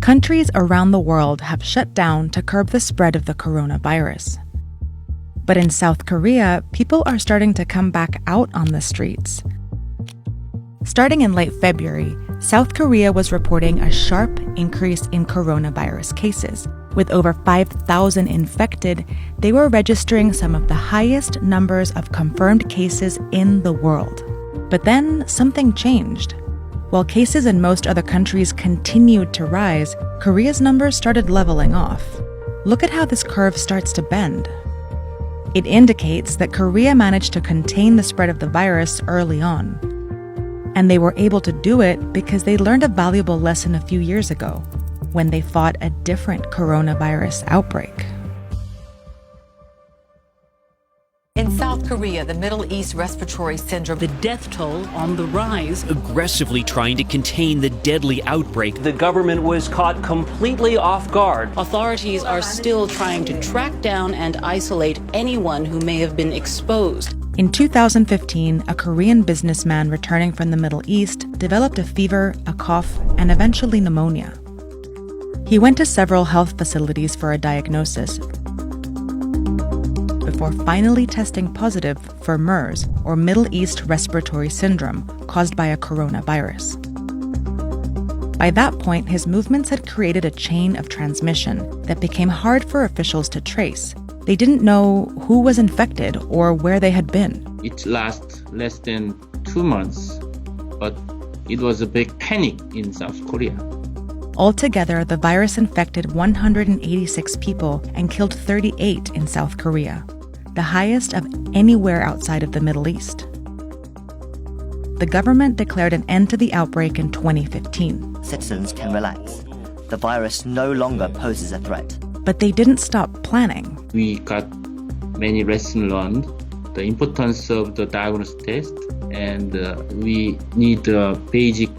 Countries around the world have shut down to curb the spread of the coronavirus. But in South Korea, people are starting to come back out on the streets. Starting in late February, South Korea was reporting a sharp increase in coronavirus cases. With over 5,000 infected, they were registering some of the highest numbers of confirmed cases in the world. But then something changed. While cases in most other countries continued to rise, Korea's numbers started leveling off. Look at how this curve starts to bend. It indicates that Korea managed to contain the spread of the virus early on. And they were able to do it because they learned a valuable lesson a few years ago, when they fought a different coronavirus outbreak. In South Korea, the Middle East respiratory syndrome, the death toll on the rise, aggressively trying to contain the deadly outbreak. The government was caught completely off guard. Authorities are still trying to track down and isolate anyone who may have been exposed. In 2015, a Korean businessman returning from the Middle East developed a fever, a cough, and eventually pneumonia. He went to several health facilities for a diagnosis before finally testing positive for MERS, or Middle East Respiratory Syndrome, caused by a coronavirus. By that point, his movements had created a chain of transmission that became hard for officials to trace. They didn't know who was infected or where they had been. It lasted less than 2 months, but it was a big panic in South Korea. Altogether, the virus infected 186 people and killed 38 in South Korea, the highest of anywhere outside of the Middle East. The government declared an end to the outbreak in 2015. Citizens can relax. The virus no longer poses a threat. But they didn't stop planning. We got many lessons learned, the importance of the diagnostic test, and we need basic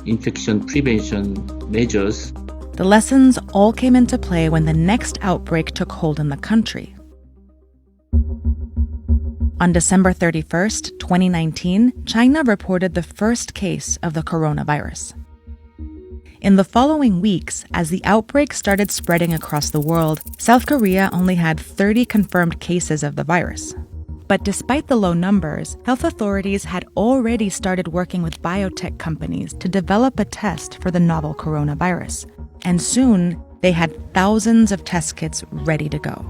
infection prevention measures. The lessons all came into play when the next outbreak took hold in the country. On December 31st, 2019, China reported the first case of the coronavirus. In the following weeks, as the outbreak started spreading across the world, South Korea only had 30 confirmed cases of the virus. But despite the low numbers, health authorities had already started working with biotech companies to develop a test for the novel coronavirus. And soon, they had thousands of test kits ready to go.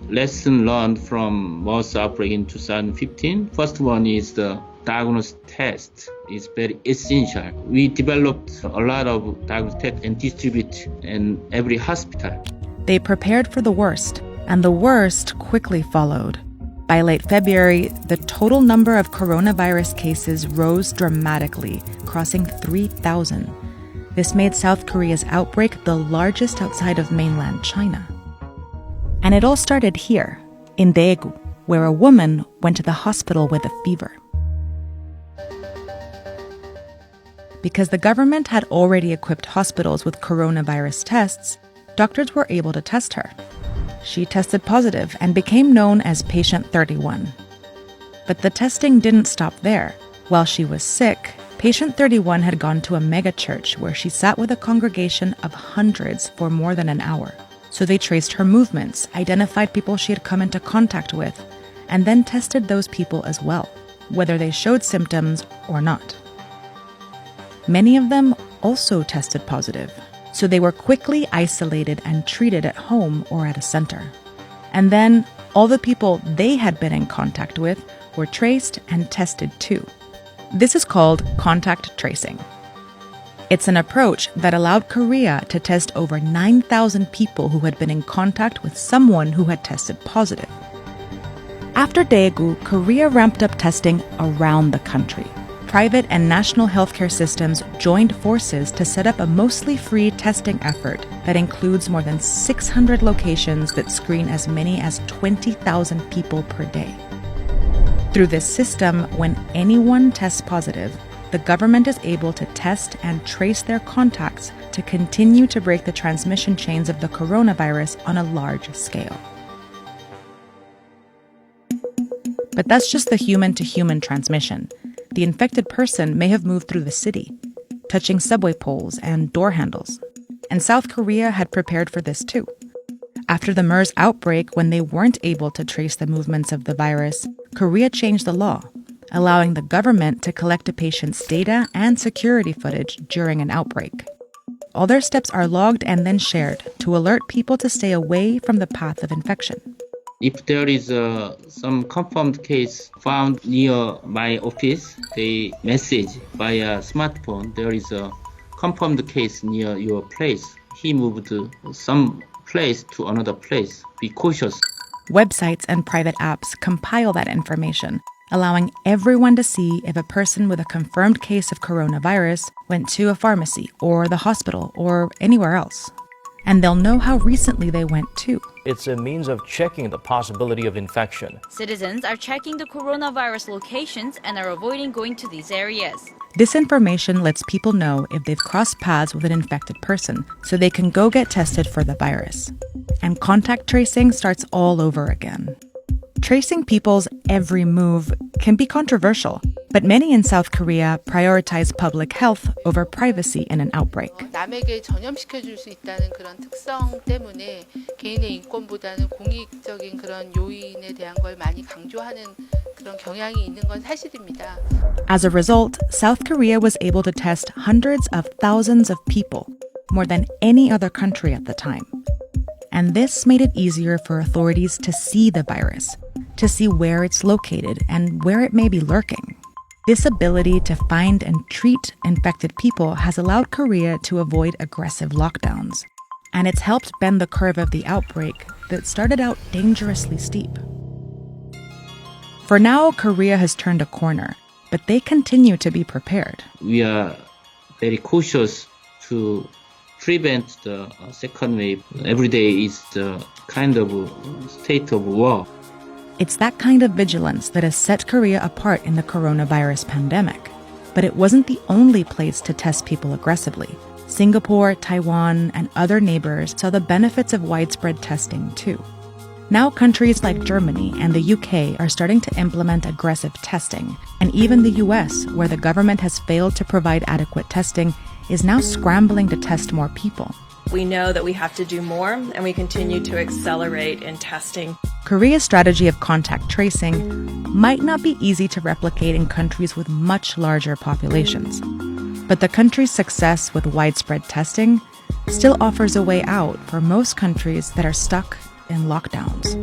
Lesson learned from MERS outbreak in 2015. First one is the diagnostic test is very essential. We developed a lot of diagnostic tests and distribute in every hospital. They prepared for the worst, and the worst quickly followed. By late February, the total number of coronavirus cases rose dramatically, crossing 3,000. This made South Korea's outbreak the largest outside of mainland China. And it all started here, in Daegu, where a woman went to the hospital with a fever. Because the government had already equipped hospitals with coronavirus tests, doctors were able to test her. She tested positive and became known as Patient 31. But the testing didn't stop there. While she was sick, Patient 31 had gone to a megachurch where she sat with a congregation of hundreds for more than an hour. So they traced her movements, identified people she had come into contact with, and then tested those people as well, whether they showed symptoms or not. Many of them also tested positive, so they were quickly isolated and treated at home or at a center. And then all the people they had been in contact with were traced and tested too. This is called contact tracing. It's an approach that allowed Korea to test over 9,000 people who had been in contact with someone who had tested positive. After Daegu, Korea ramped up testing around the country. Private and national healthcare systems joined forces to set up a mostly free testing effort that includes more than 600 locations that screen as many as 20,000 people per day. Through this system, when anyone tests positive, the government is able to test and trace their contacts to continue to break the transmission chains of the coronavirus on a large scale. But that's just the human-to-human transmission. The infected person may have moved through the city, touching subway poles and door handles. and South Korea had prepared for this too. After the MERS outbreak, when they weren't able to trace the movements of the virus, Korea changed the law, allowing the government to collect a patient's data and security footage during an outbreak. All their steps are logged and then shared to alert people to stay away from the path of infection. If there is some confirmed case found near my office, they message via smartphone, there is a confirmed case near your place. He moved some place to another place. Be cautious. Websites and private apps compile that information, allowing everyone to see if a person with a confirmed case of coronavirus went to a pharmacy or the hospital or anywhere else. And they'll know how recently they went too. It's a means of checking the possibility of infection. Citizens are checking the coronavirus locations and are avoiding going to these areas. This information lets people know if they've crossed paths with an infected person, so they can go get tested for the virus. And contact tracing starts all over again. Tracing people's every move can be controversial, but many in South Korea prioritize public health over privacy in an outbreak. 남에게 전염시켜줄 수 있다는 그런 특성 때문에 개인의 인권보다는 공익적인 그런 요인에 대한 걸 많이 강조하는 그런 경향이 있는 건 사실입니다. As a result, South Korea was able to test hundreds of thousands of people, more than any other country at the time. And this made it easier for authorities to see the virus, to see where it's located and where it may be lurking. This ability to find and treat infected people has allowed Korea to avoid aggressive lockdowns. And it's helped bend the curve of the outbreak that started out dangerously steep. For now, Korea has turned a corner, but they continue to be prepared. We are very cautious to prevent the second wave. Every day is the kind of state of war. It's that kind of vigilance that has set Korea apart in the coronavirus pandemic. But it wasn't the only place to test people aggressively. Singapore, Taiwan, and other neighbors saw the benefits of widespread testing too. Now countries like Germany and the UK are starting to implement aggressive testing, and even the US, where the government has failed to provide adequate testing, is now scrambling to test more people. We know that we have to do more, and we continue to accelerate in testing. Korea's strategy of contact tracing might not be easy to replicate in countries with much larger populations. But the country's success with widespread testing still offers a way out for most countries that are stuck in lockdowns.